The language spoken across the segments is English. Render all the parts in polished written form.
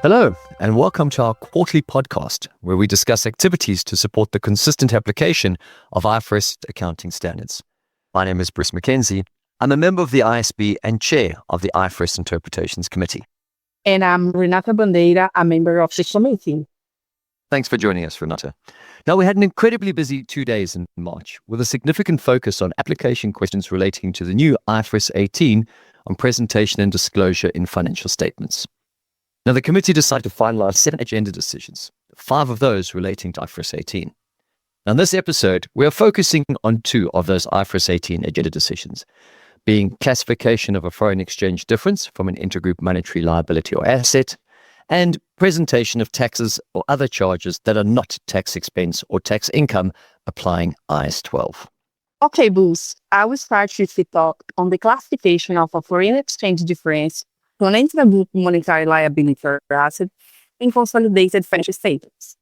Hello, and welcome to our quarterly podcast, where we discuss activities to support the consistent application of IFRS accounting standards. My name is Bruce Mackenzie. I'm a member of the ISB and chair of the IFRS Interpretations Committee. And I'm Renata Bandeira, a member of the committee. Thanks for joining us, Renata. Now, we had an incredibly busy 2 days in March, with a significant focus on application questions relating to the new IFRS 18 on presentation and disclosure in financial statements. Now, the committee decided to finalize 7 agenda decisions, 5 of those relating to IFRS 18. Now, in this episode, we are focusing on 2 of those IFRS 18 agenda decisions, being classification of a foreign exchange difference from an intergroup monetary liability or asset, and presentation of taxes or other charges that are not tax expense or tax income applying IAS 12. Okay, Bruce, I will start with the talk on the classification of a foreign exchange difference to an intragroup monetary liability or asset in consolidated financial statements.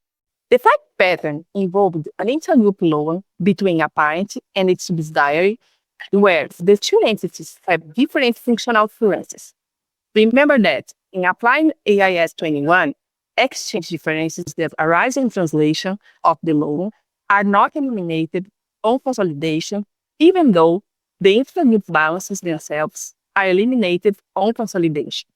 The fact pattern involved an intragroup loan between a parent and its subsidiary, where the 2 entities have different functional differences. Remember that in applying AIS 21, exchange differences that arise in translation of the loan are not eliminated on consolidation, even though the intragroup balances themselves are eliminated on consolidation.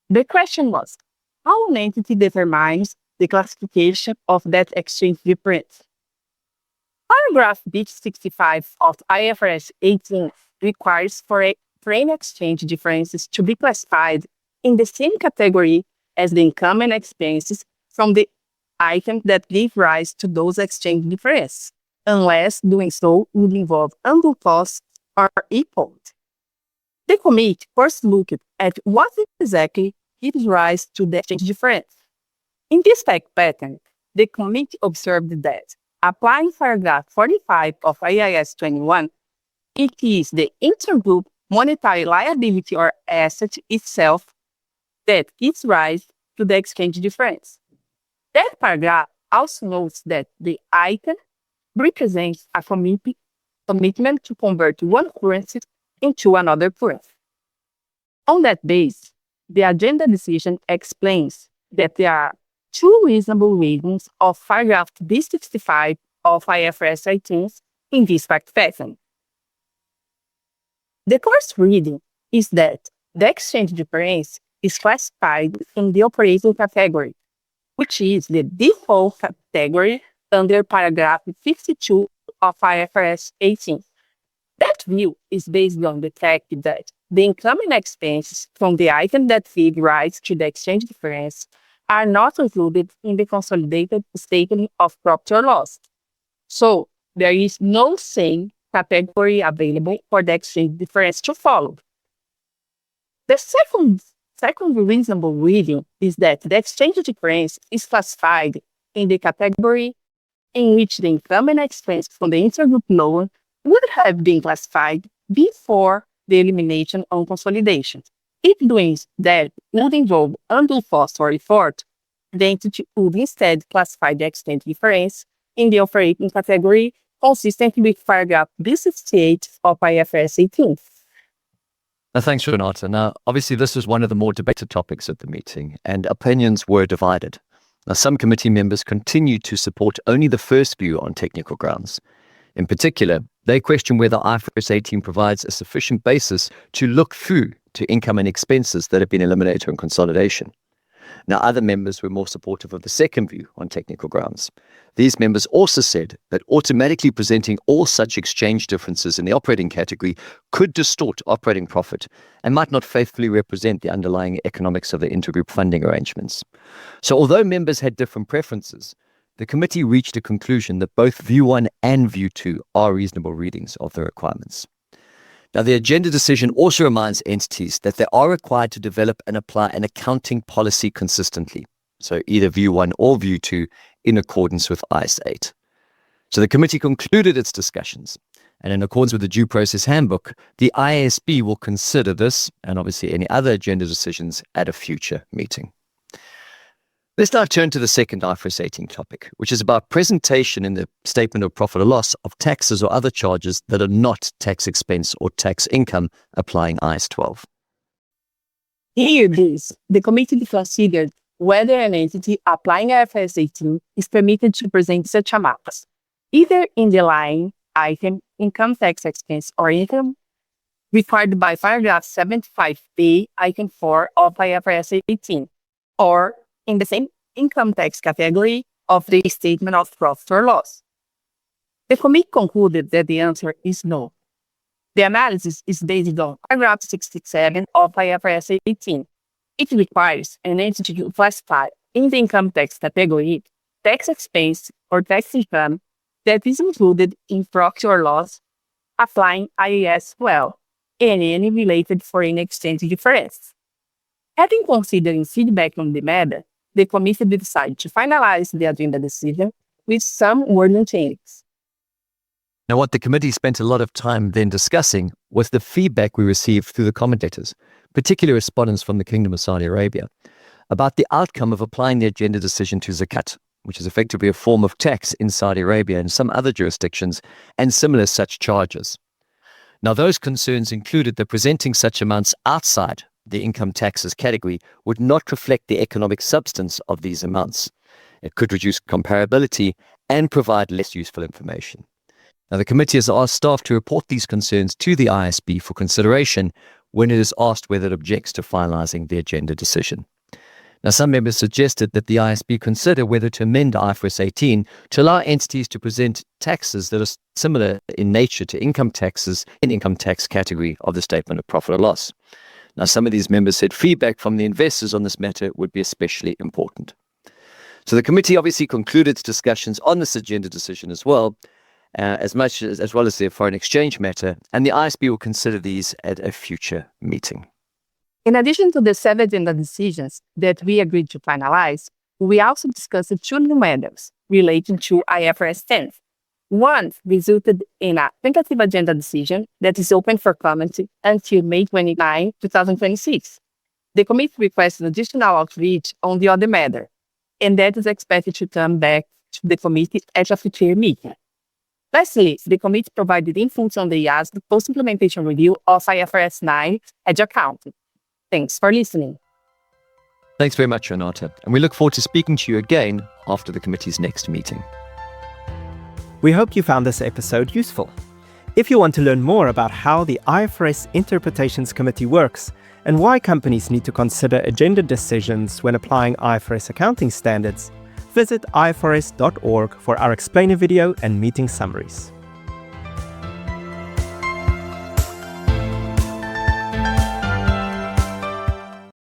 The question was, how an entity determines the classification of that exchange difference? Paragraph B65 of IFRS 18 requires foreign exchange differences to be classified in the same category as the income and expenses from the item that gave rise to those exchange differences, unless doing so would involve undue costs or equal. The committee first looked at what exactly gives rise to the exchange difference. In this fact pattern, the committee observed that, applying paragraph 45 of IAS 21, it is the intergroup monetary liability or asset itself that gives rise to the exchange difference. That paragraph also notes that the item represents a commitment to convert one currency into another currency. On that basis, the agenda decision explains that there are 2 reasonable readings of paragraph B65 of IFRS 18 in this fact pattern. The first reading is that the exchange difference is classified in the operating category, which is the default category under paragraph 52 of IFRS 18. That view is based on the fact that the income and expenses from the item that gave rise to the exchange difference are not included in the consolidated statement of profit or loss. So, there is no same category available for the exchange difference to follow. The second reasonable reading is that the exchange difference is classified in the category in which the income and expense from the intergroup loan would have been classified before the elimination on consolidation. If doing that would involve undue cost or effort, the entity would instead classify the exchange difference in the operating category consistent with paragraph B68 of IFRS 18. Thanks, Renata. Now, obviously, this was one of the more debated topics at the meeting, and opinions were divided. Now, some committee members continued to support only the first view on technical grounds. In particular, they question whether IFRS 18 provides a sufficient basis to look through to income and expenses that have been eliminated on consolidation. Now, other members were more supportive of the second view on technical grounds. These members also said that automatically presenting all such exchange differences in the operating category could distort operating profit and might not faithfully represent the underlying economics of the intergroup funding arrangements. So although members had different preferences, the committee reached a conclusion that both View 1 and View 2 are reasonable readings of the requirements. Now, the agenda decision also reminds entities that they are required to develop and apply an accounting policy consistently, so either View 1 or View 2, in accordance with IAS 8. So the committee concluded its discussions, and in accordance with the Due Process Handbook, the IASB will consider this, and obviously any other agenda decisions, at a future meeting. Let's now turn to the second IFRS 18 topic, which is about presentation in the statement of profit or loss of taxes or other charges that are not tax expense or tax income applying IAS 12. Here, the committee considered whether an entity applying IFRS 18 is permitted to present such amounts, either in the line item income tax expense or income required by paragraph 75B, item 4 of IFRS 18, or in the same income tax category of the statement of profit or loss. The committee concluded that the answer is no. The analysis is based on paragraph 67 of IFRS 18. It requires an entity to classify in the income tax category tax expense or tax income that is included in profit or loss, applying IAS well, and any related foreign exchange difference. Having considered feedback on the matter, the committee decided to finalize the agenda decision with some wording changes. Now, what the committee spent a lot of time then discussing was the feedback we received through the commentators, particularly respondents from the Kingdom of Saudi Arabia, about the outcome of applying the agenda decision to zakat, which is effectively a form of tax in Saudi Arabia and some other jurisdictions, and similar such charges. Now, those concerns included that presenting such amounts outside the income taxes category would not reflect the economic substance of these amounts. It could reduce comparability and provide less useful information. Now, the committee has asked staff to report these concerns to the ISB for consideration when it is asked whether it objects to finalising the agenda decision. Now, some members suggested that the ISB consider whether to amend IFRS 18 to allow entities to present taxes that are similar in nature to income taxes in income tax category of the statement of profit or loss. Now, some of these members said feedback from the investors on this matter would be especially important. So the committee obviously concluded its discussions on this agenda decision as well, as well as the foreign exchange matter, and the ISB will consider these at a future meeting. In addition to the 7 agenda decisions that we agreed to finalize, we also discussed 2 new matters relating to IFRS 10. One resulted in a tentative agenda decision that is open for comment until May 29, 2026. The committee requests an additional outreach on the other matter, and that is expected to come back to the committee at a future meeting. Lastly, the committee provided inputs on the IAS post-implementation review of IFRS 9 hedge accounting. Thanks for listening. Thanks very much, Renata, and we look forward to speaking to you again after the committee's next meeting. We hope you found this episode useful. If you want to learn more about how the IFRS Interpretations Committee works and why companies need to consider agenda decisions when applying IFRS accounting standards, visit ifrs.org for our explainer video and meeting summaries.